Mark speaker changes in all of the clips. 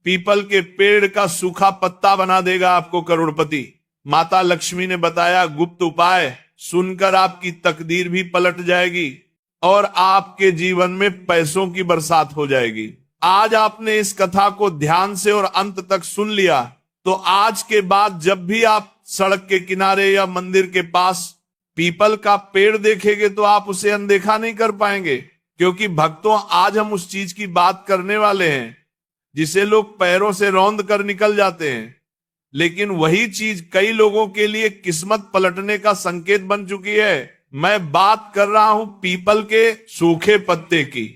Speaker 1: People के पेड़ का सूखा पत्ता बना देगा आपको करोड़पति। माता लक्ष्मी ने बताया गुप्त उपाय, सुनकर आपकी तकदीर भी पलट जाएगी और आपके जीवन में पैसों की बरसात हो जाएगी। आज आपने इस कथा को ध्यान से और अंत तक सुन लिया तो आज के बाद जब भी आप सड़क के किनारे या मंदिर के पास पीपल का पेड़ देखेंगे तो आप उसे अनदेखा नहीं कर पाएंगे, क्योंकि भक्तों आज हम उस चीज की बात करने वाले हैं जिसे लोग पैरों से रौंद कर निकल जाते हैं, लेकिन वही चीज कई लोगों के लिए किस्मत पलटने का संकेत बन चुकी है। मैं बात कर रहा हूं पीपल के सूखे पत्ते की।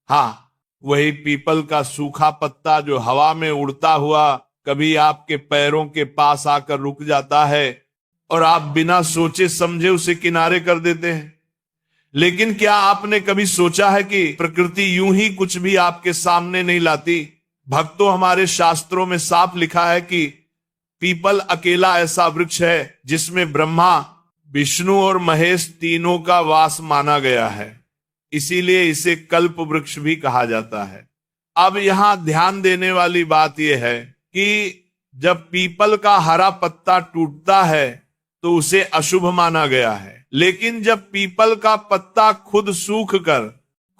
Speaker 1: हाँ, वही पीपल का सूखा पत्ता जो हवा में उड़ता हुआ कभी आपके पैरों के पास आकर रुक जाता है और आप बिना सोचे समझे उसे किनारे कर देते हैं। लेकिन क्या आपने कभी सोचा है कि प्रकृति यूं ही कुछ भी आपके सामने नहीं लाती। भक्तों, हमारे शास्त्रों में साफ लिखा है कि पीपल अकेला ऐसा वृक्ष है जिसमें ब्रह्मा, विष्णु और महेश तीनों का वास माना गया है, इसीलिए इसे कल्प वृक्ष भी कहा जाता है। अब यहां ध्यान देने वाली बात यह है कि जब पीपल का हरा पत्ता टूटता है तो उसे अशुभ माना गया है, लेकिन जब पीपल का पत्ता खुद सूख कर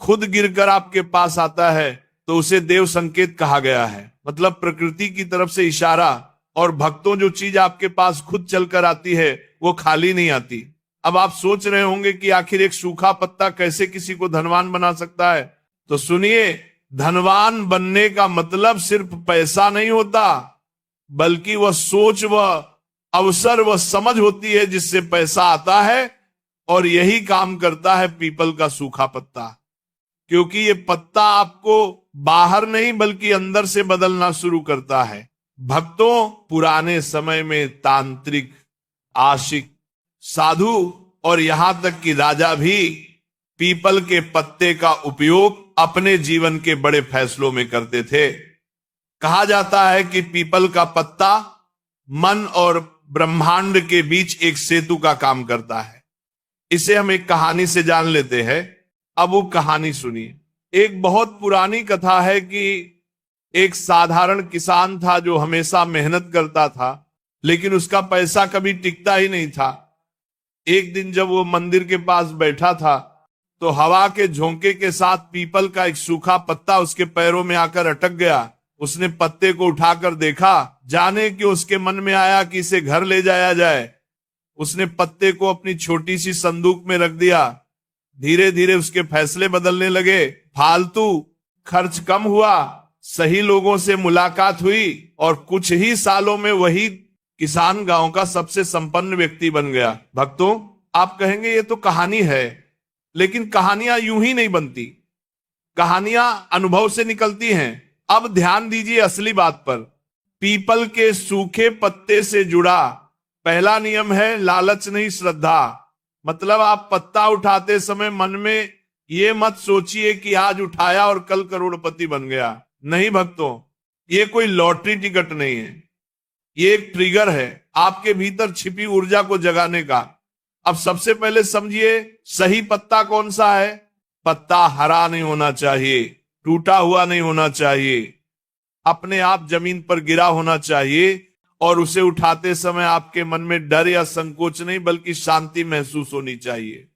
Speaker 1: खुद गिरकर आपके पास आता है तो उसे देव संकेत कहा गया है, मतलब प्रकृति की तरफ से इशारा। और भक्तों, जो चीज आपके पास खुद चलकर आती है वो खाली नहीं आती। अब आप सोच रहे होंगे कि आखिर एक सूखा पत्ता कैसे किसी को धनवान बना सकता है, तो सुनिए, धनवान बनने का मतलब सिर्फ पैसा नहीं होता, बल्कि वह सोच, वह अवसर, वह समझ होती है जिससे पैसा आता है। और यही काम करता है पीपल का सूखा पत्ता, क्योंकि ये पत्ता आपको बाहर नहीं बल्कि अंदर से बदलना शुरू करता है। भक्तों, पुराने समय में तांत्रिक, आशिक, साधु और यहां तक कि राजा भी पीपल के पत्ते का उपयोग अपने जीवन के बड़े फैसलों में करते थे। कहा जाता है कि पीपल का पत्ता मन और ब्रह्मांड के बीच एक सेतु का काम करता है। इसे हम एक कहानी से जान लेते हैं। अब वो कहानी सुनिए। एक बहुत पुरानी कथा है कि एक साधारण किसान था जो हमेशा मेहनत करता था, लेकिन उसका पैसा कभी टिकता ही नहीं था। एक दिन जब वो मंदिर के पास बैठा था तो हवा के झोंके के साथ पीपल का एक सूखा पत्ता उसके पैरों में आकर अटक गया। उसने पत्ते को उठाकर देखा, जाने कि उसके मन में आया कि इसे घर ले जाया जाए। उसने पत्ते को अपनी छोटी सी संदूक में रख दिया। धीरे धीरे उसके फैसले बदलने लगे, फालतू खर्च कम हुआ, सही लोगों से मुलाकात हुई और कुछ ही सालों में वही किसान गांव का सबसे संपन्न व्यक्ति बन गया। भक्तों, आप कहेंगे ये तो कहानी है, लेकिन कहानियां यूं ही नहीं बनती, कहानियां अनुभव से निकलती हैं। अब ध्यान दीजिए असली बात पर। पीपल के सूखे पत्ते से जुड़ा पहला नियम है लालच नहीं, श्रद्धा। मतलब आप पत्ता उठाते समय मन में ये मत सोचिए कि आज उठाया और कल करोड़पति बन गया। नहीं भक्तों, ये कोई लॉटरी टिकट नहीं है, ये एक ट्रिगर है आपके भीतर छिपी ऊर्जा को जगाने का। अब सबसे पहले समझिए सही पत्ता कौन सा है। पत्ता हरा नहीं होना चाहिए, टूटा हुआ नहीं होना चाहिए, अपने आप जमीन पर गिरा होना चाहिए और उसे उठाते समय आपके मन में डर या संकोच नहीं बल्कि शांति महसूस होनी चाहिए।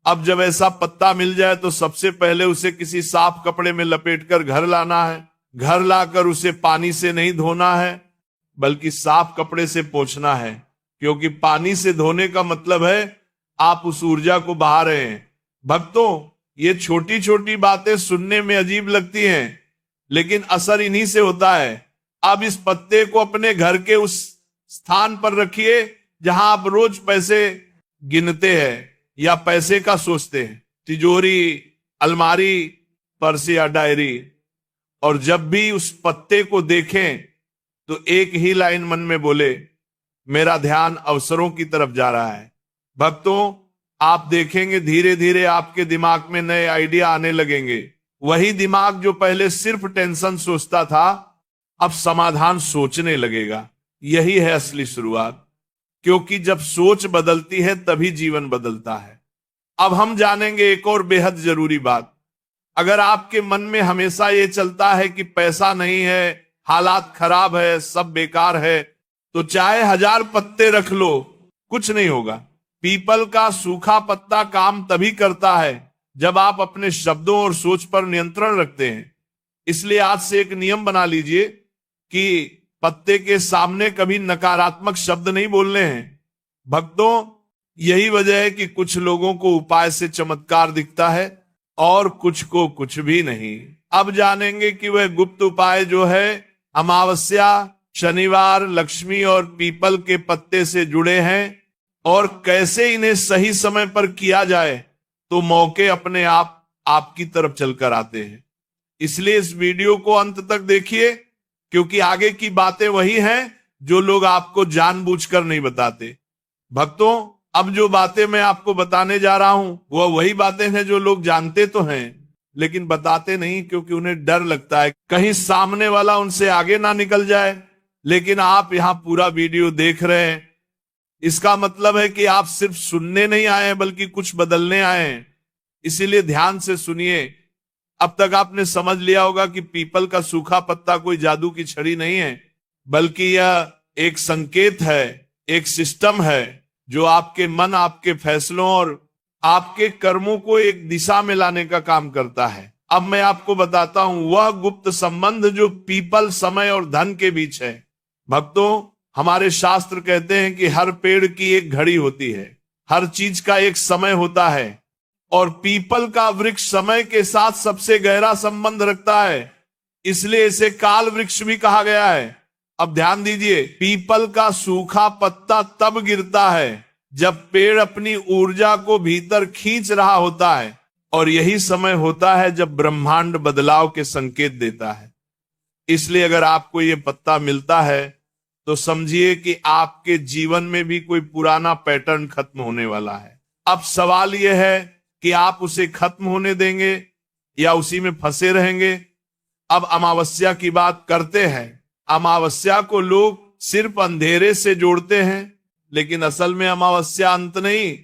Speaker 1: अब जब ऐसा पत्ता मिल जाए तो सबसे पहले उसे किसी साफ कपड़े में लपेटकर घर लाना है। घर लाकर उसे पानी से नहीं धोना है बल्कि साफ कपड़े से पोंछना है, क्योंकि पानी से धोने का मतलब है आप उस ऊर्जा को बहा रहे हैं। भक्तों, ये छोटी छोटी बातें सुनने में अजीब लगती हैं, लेकिन असर इन्हीं से होता है। अब इस पत्ते को अपने घर के उस स्थान पर रखिए जहां आप रोज पैसे गिनते हैं या पैसे का सोचते हैं, तिजोरी, अलमारी, पर्स या डायरी। और जब भी उस पत्ते को देखें तो एक ही लाइन मन में बोले, मेरा ध्यान अवसरों की तरफ जा रहा है। भक्तों, आप देखेंगे धीरे धीरे आपके दिमाग में नए आइडिया आने लगेंगे। वही दिमाग जो पहले सिर्फ टेंशन सोचता था अब समाधान सोचने लगेगा। यही है असली शुरुआत, क्योंकि जब सोच बदलती है तभी जीवन बदलता है। अब हम जानेंगे एक और बेहद जरूरी बात। अगर आपके मन में हमेशा ये चलता है कि पैसा नहीं है, हालात खराब है, सब बेकार है, तो चाहे 1000 पत्ते रख लो, कुछ नहीं होगा। पीपल का सूखा पत्ता काम तभी करता है जब आप अपने शब्दों और सोच पर नियंत्रण रखते हैं। इसलिए आज से एक नियम बना लीजिए कि पत्ते के सामने कभी नकारात्मक शब्द नहीं बोलने हैं। भक्तों, यही वजह है कि कुछ लोगों को उपाय से चमत्कार दिखता है और कुछ को कुछ भी नहीं। अब जानेंगे कि वह गुप्त उपाय जो है अमावस्या, शनिवार, लक्ष्मी और पीपल के पत्ते से जुड़े हैं और कैसे इन्हें सही समय पर किया जाए तो मौके अपने आप आपकी तरफ चलकर आते हैं। इसलिए इस वीडियो को अंत तक देखिए, क्योंकि आगे की बातें वही हैं जो लोग आपको जानबूझकर नहीं बताते। भक्तों, अब जो बातें मैं आपको बताने जा रहा हूं वह वही बातें हैं जो लोग जानते तो हैं लेकिन बताते नहीं, क्योंकि उन्हें डर लगता है कहीं सामने वाला उनसे आगे ना निकल जाए। लेकिन आप यहां पूरा वीडियो देख रहे हैं, इसका मतलब है कि आप सिर्फ सुनने नहीं आए हैं बल्कि कुछ बदलने आए हैं। इसीलिए ध्यान से सुनिए। अब तक आपने समझ लिया होगा कि पीपल का सूखा पत्ता कोई जादू की छड़ी नहीं है, बल्कि यह एक संकेत है, एक सिस्टम है जो आपके मन, आपके फैसलों और आपके कर्मों को एक दिशा में लाने का काम करता है। अब मैं आपको बताता हूं वह गुप्त संबंध जो पीपल, समय और धन के बीच है। भक्तों, हमारे शास्त्र कहते हैं कि हर पेड़ की एक घड़ी होती है, हर चीज का एक समय होता है और पीपल का वृक्ष समय के साथ सबसे गहरा संबंध रखता है, इसलिए इसे काल वृक्ष भी कहा गया है। अब ध्यान दीजिए, पीपल का सूखा पत्ता तब गिरता है जब पेड़ अपनी ऊर्जा को भीतर खींच रहा होता है और यही समय होता है जब ब्रह्मांड बदलाव के संकेत देता है। इसलिए अगर आपको ये पत्ता मिलता है तो समझिए कि आपके जीवन में भी कोई पुराना पैटर्न खत्म होने वाला है। अब सवाल यह है कि आप उसे खत्म होने देंगे या उसी में फंसे रहेंगे। अब अमावस्या की बात करते हैं। अमावस्या को लोग सिर्फ अंधेरे से जोड़ते हैं, लेकिन असल में अमावस्या अंत नहीं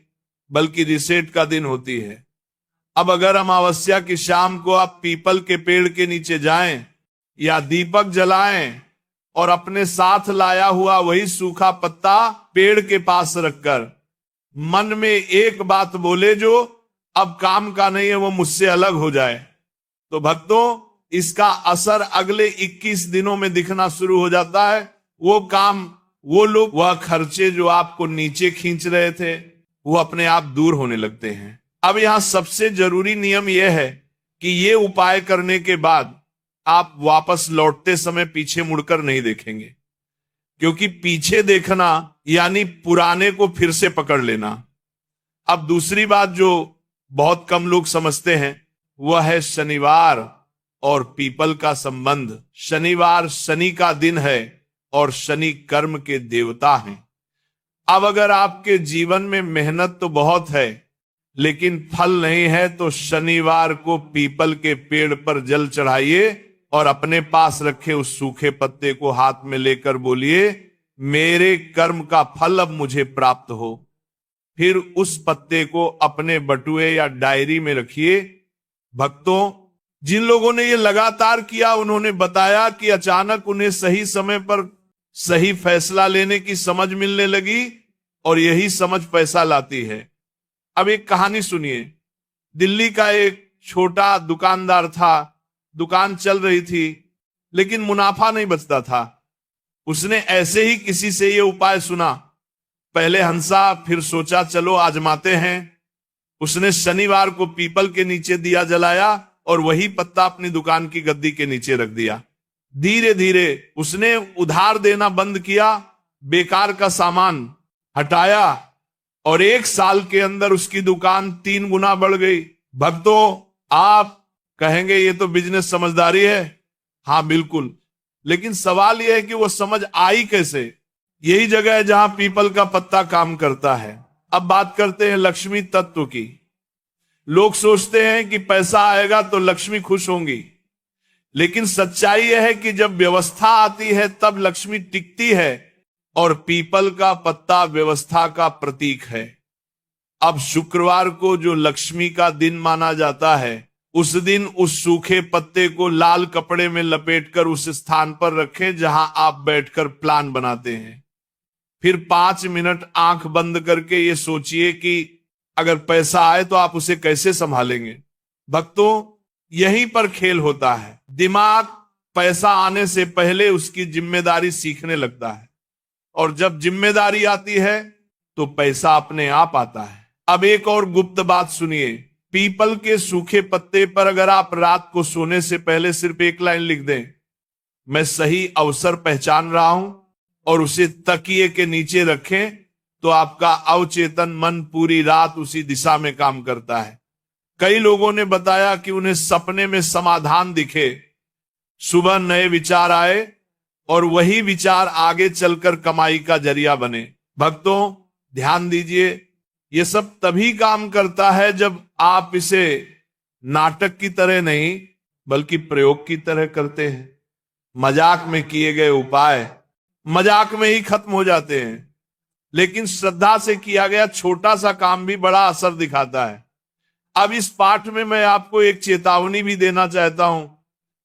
Speaker 1: बल्कि रिसेट का दिन होती है। अब अगर अमावस्या की शाम को आप पीपल के पेड़ के नीचे जाएं या दीपक जलाएं और अपने साथ लाया हुआ वही सूखा पत्ता पेड़ के पास रखकर मन में एक बात बोले जो अब काम का नहीं है, वो मुझसे अलग हो जाए, तो भक्तों इसका असर अगले 21 दिनों में दिखना शुरू हो जाता है। वो काम, वो लोग, वह खर्चे जो आपको नीचे खींच रहे थे वो अपने आप दूर होने लगते हैं। अब यहां सबसे जरूरी नियम यह है कि ये उपाय करने के बाद आप वापस लौटते समय पीछे मुड़कर नहीं देखेंगे, क्योंकि पीछे देखना यानी पुराने को फिर से पकड़ लेना। अब दूसरी बात जो बहुत कम लोग समझते हैं वह है शनिवार और पीपल का संबंध। शनिवार शनि का दिन है और शनि कर्म के देवता हैं। अब अगर आपके जीवन में मेहनत तो बहुत है लेकिन फल नहीं है, तो शनिवार को पीपल के पेड़ पर जल चढ़ाइए और अपने पास रखे उस सूखे पत्ते को हाथ में लेकर बोलिए, मेरे कर्म का फल अब मुझे प्राप्त हो। फिर उस पत्ते को अपने बटुए या डायरी में रखिए। भक्तों, जिन लोगों ने ये लगातार किया उन्होंने बताया कि अचानक उन्हें सही समय पर सही फैसला लेने की समझ मिलने लगी और यही समझ पैसा लाती है। अब एक कहानी सुनिए। दिल्ली का एक छोटा दुकानदार था। दुकान चल रही थी लेकिन मुनाफा नहीं बचता था। उसने ऐसे ही किसी से ये उपाय सुना। पहले हंसा, फिर सोचा चलो आजमाते हैं। उसने शनिवार को पीपल के नीचे दिया जलाया और वही पत्ता अपनी दुकान की गद्दी के नीचे रख दिया। धीरे धीरे उसने उधार देना बंद किया, बेकार का सामान हटाया और 1 साल के अंदर उसकी दुकान 3 गुना बढ़ गई। भक्तों, आप कहेंगे ये तो बिजनेस समझदारी है। हाँ बिल्कुल, लेकिन सवाल यह है कि वो समझ आई कैसे। यही जगह है जहां पीपल का पत्ता काम करता है। अब बात करते हैं लक्ष्मी तत्व की। लोग सोचते हैं कि पैसा आएगा तो लक्ष्मी खुश होंगी, लेकिन सच्चाई यह है कि जब व्यवस्था आती है तब लक्ष्मी टिकती है और पीपल का पत्ता व्यवस्था का प्रतीक है। अब शुक्रवार को जो लक्ष्मी का दिन माना जाता है उस दिन उस सूखे पत्ते को लाल कपड़े में लपेटकर उस स्थान पर रखें जहां आप बैठकर प्लान बनाते हैं। फिर 5 मिनट आंख बंद करके ये सोचिए कि अगर पैसा आए तो आप उसे कैसे संभालेंगे। भक्तों, यहीं पर खेल होता है। दिमाग पैसा आने से पहले उसकी जिम्मेदारी सीखने लगता है, और जब जिम्मेदारी आती है तो पैसा अपने आप आता है। अब एक और गुप्त बात सुनिए। पीपल के सूखे पत्ते पर अगर आप रात को सोने से पहले सिर्फ एक लाइन लिख दें, मैं सही अवसर पहचान रहा हूं, और उसे तकिए के नीचे रखें, तो आपका अवचेतन मन पूरी रात उसी दिशा में काम करता है। कई लोगों ने बताया कि उन्हें सपने में समाधान दिखे, सुबह नए विचार आए, और वही विचार आगे चलकर कमाई का जरिया बने। भक्तों, ध्यान दीजिए, ये सब तभी काम करता है जब आप इसे नाटक की तरह नहीं बल्कि प्रयोग की तरह करते हैं। मजाक में किए गए उपाय मजाक में ही खत्म हो जाते हैं, लेकिन श्रद्धा से किया गया छोटा सा काम भी बड़ा असर दिखाता है। अब इस पाठ में मैं आपको एक चेतावनी भी देना चाहता हूं।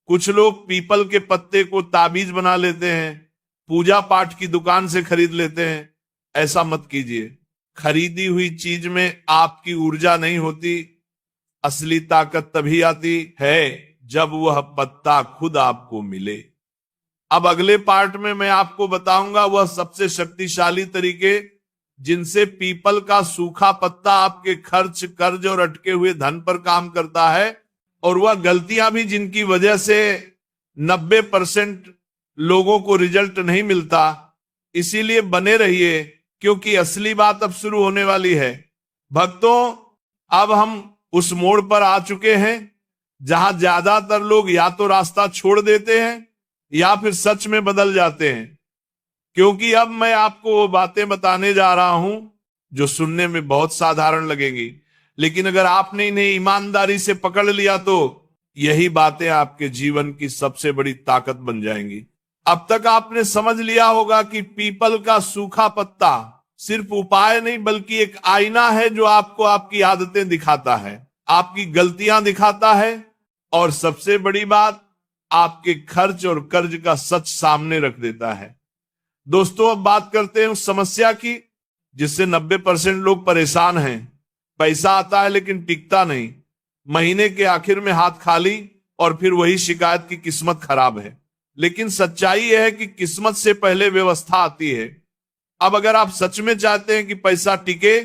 Speaker 1: कुछ लोग पीपल के पत्ते को ताबीज बना लेते हैं, पूजा पाठ की दुकान से खरीद लेते हैं। ऐसा मत कीजिए। खरीदी हुई चीज में आपकी ऊर्जा नहीं होती। असली ताकत तभी आती है जब वह पत्ता खुद आपको मिले। अब अगले पार्ट में मैं आपको बताऊंगा वह सबसे शक्तिशाली तरीके जिनसे पीपल का सूखा पत्ता आपके खर्च, कर्ज और अटके हुए धन पर काम करता है, और वह गलतियां भी जिनकी वजह से 90% लोगों को रिजल्ट नहीं मिलता। इसीलिए बने रहिए, क्योंकि असली बात अब शुरू होने वाली है। भक्तों, अब हम उस मोड़ पर आ चुके हैं जहां ज्यादातर लोग या तो रास्ता छोड़ देते हैं या फिर सच में बदल जाते हैं। क्योंकि अब मैं आपको वो बातें बताने जा रहा हूं जो सुनने में बहुत साधारण लगेंगी, लेकिन अगर आपने इन्हें ईमानदारी से पकड़ लिया तो यही बातें आपके जीवन की सबसे बड़ी ताकत बन जाएंगी। अब तक आपने समझ लिया होगा कि पीपल का सूखा पत्ता सिर्फ उपाय नहीं बल्कि एक आईना है जो आपको आपकी आदतें दिखाता है, आपकी गलतियां दिखाता है, और सबसे बड़ी बात, आपके खर्च और कर्ज का सच सामने रख देता है। दोस्तों, अब बात करते हैं उस समस्या की जिससे 90% लोग परेशान हैं। पैसा आता है लेकिन टिकता नहीं, महीने के आखिर में हाथ खाली, और फिर वही शिकायत की किस्मत खराब है। लेकिन सच्चाई यह है कि किस्मत से पहले व्यवस्था आती है। अब अगर आप सच में चाहते हैं कि पैसा टिके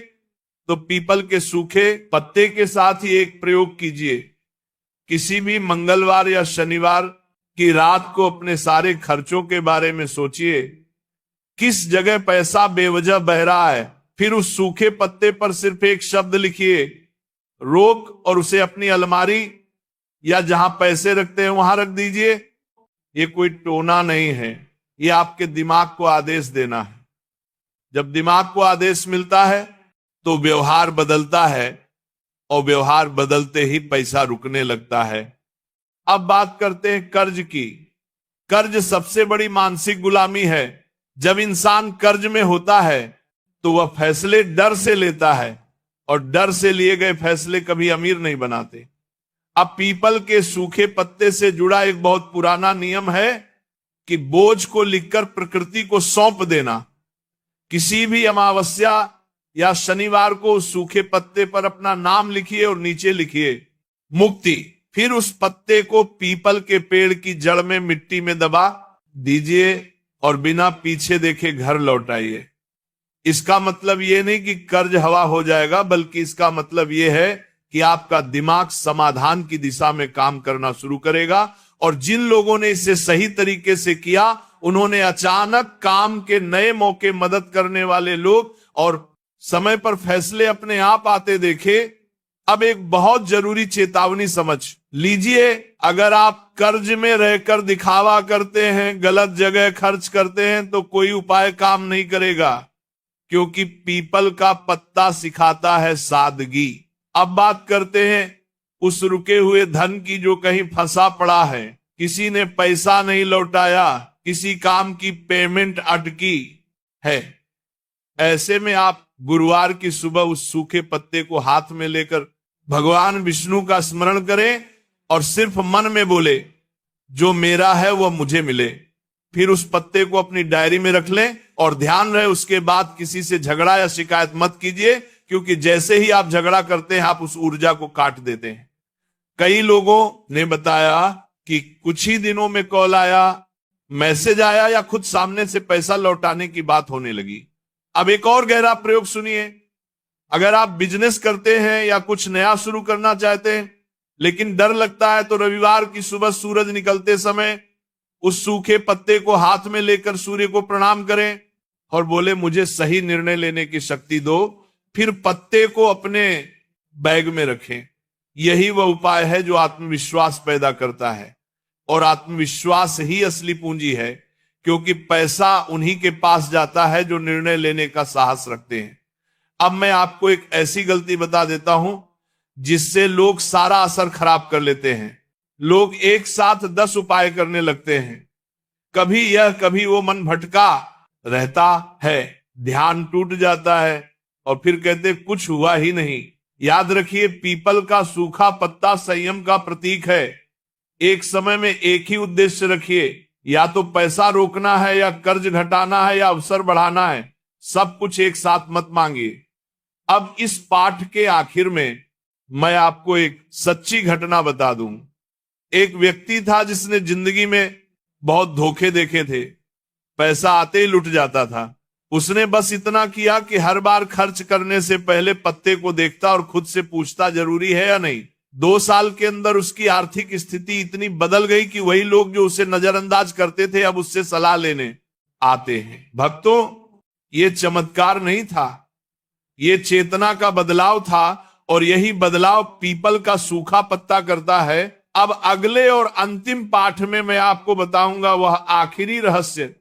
Speaker 1: तो पीपल के सूखे पत्ते के साथ ही एक प्रयोग कीजिए। किसी भी मंगलवार या शनिवार की रात को अपने सारे खर्चों के बारे में सोचिए, किस जगह पैसा बेवजह बह रहा है। फिर उस सूखे पत्ते पर सिर्फ एक शब्द लिखिए, रोक, और उसे अपनी अलमारी या जहां पैसे रखते हैं वहां रख दीजिए। ये कोई टोना नहीं है, ये आपके दिमाग को आदेश देना है। जब दिमाग को आदेश मिलता है तो व्यवहार बदलता है, और व्यवहार बदलते ही पैसा रुकने लगता है। अब बात करते हैं कर्ज की। कर्ज सबसे बड़ी मानसिक गुलामी है। जब इंसान कर्ज में होता है तो वह फैसले डर से लेता है, और डर से लिए गए फैसले कभी अमीर नहीं बनाते। अब पीपल के सूखे पत्ते से जुड़ा एक बहुत पुराना नियम है कि बोझ को लिखकर प्रकृति को सौंप देना। किसी भी अमावस्या या शनिवार को उस सूखे पत्ते पर अपना नाम लिखिए और नीचे लिखिए मुक्ति। फिर उस पत्ते को पीपल के पेड़ की जड़ में मिट्टी में दबा दीजिए और बिना पीछे देखे घर लौट आइए। इसका मतलब यह नहीं कि कर्ज हवा हो जाएगा, बल्कि इसका मतलब यह है कि आपका दिमाग समाधान की दिशा में काम करना शुरू करेगा। और जिन लोगों ने इसे सही तरीके से किया, उन्होंने अचानक काम के नए मौके, मदद करने वाले लोग और समय पर फैसले अपने आप आते देखे। अब एक बहुत जरूरी चेतावनी समझ लीजिए, अगर आप कर्ज में रहकर दिखावा करते हैं, गलत जगह खर्च करते हैं, तो कोई उपाय काम नहीं करेगा, क्योंकि पीपल का पत्ता सिखाता है सादगी। अब बात करते हैं उस रुके हुए धन की जो कहीं फंसा पड़ा है। किसी ने पैसा नहीं लौटाया, किसी काम की पेमेंट अटकी है। ऐसे में आप गुरुवार की सुबह उस सूखे पत्ते को हाथ में लेकर भगवान विष्णु का स्मरण करें और सिर्फ मन में बोले जो मेरा है वह मुझे मिले। फिर उस पत्ते को अपनी डायरी में रख लें और ध्यान रहे उसके बाद किसी से झगड़ा या शिकायत मत कीजिए, क्योंकि जैसे ही आप झगड़ा करते हैं आप उस ऊर्जा को काट देते हैं। कई लोगों ने बताया कि कुछ ही दिनों में कॉल आया, मैसेज आया या खुद सामने से पैसा लौटाने की बात होने लगी। अब एक और गहरा प्रयोग सुनिए। अगर आप बिजनेस करते हैं या कुछ नया शुरू करना चाहते हैं लेकिन डर लगता है, तो रविवार की सुबह सूरज निकलते समय उस सूखे पत्ते को हाथ में लेकर सूर्य को प्रणाम करें और बोले मुझे सही निर्णय लेने की शक्ति दो। फिर पत्ते को अपने बैग में रखें। यही वह उपाय है जो आत्मविश्वास पैदा करता है, और आत्मविश्वास ही असली पूंजी है, क्योंकि पैसा उन्हीं के पास जाता है जो निर्णय लेने का साहस रखते हैं। अब मैं आपको एक ऐसी गलती बता देता हूं जिससे लोग सारा असर खराब कर लेते हैं। लोग एक साथ 10 उपाय करने लगते हैं, कभी यह कभी वो, मन भटका रहता है, ध्यान टूट जाता है और फिर कहते कुछ हुआ ही नहीं। याद रखिए, पीपल का सूखा पत्ता संयम का प्रतीक है। एक समय में एक ही उद्देश्य रखिए, या तो पैसा रोकना है या कर्ज घटाना है या अवसर बढ़ाना है। सब कुछ एक साथ मत मांगिए। अब इस पाठ के आखिर में मैं आपको एक सच्ची घटना बता दूं। एक व्यक्ति था जिसने जिंदगी में बहुत धोखे देखे थे, पैसा आते ही लुट जाता था। उसने बस इतना किया कि हर बार खर्च करने से पहले पत्ते को देखता और खुद से पूछता जरूरी है या नहीं। 2 साल के अंदर उसकी आर्थिक स्थिति इतनी बदल गई कि वही लोग जो उसे नजरअंदाज करते थे अब उससे सलाह लेने आते हैं। भक्तों, ये चमत्कार नहीं था, ये चेतना का बदलाव था, और यही बदलाव पीपल का सूखा पत्ता करता है। अब अगले और अंतिम पाठ में मैं आपको बताऊंगा वह आखिरी रहस्य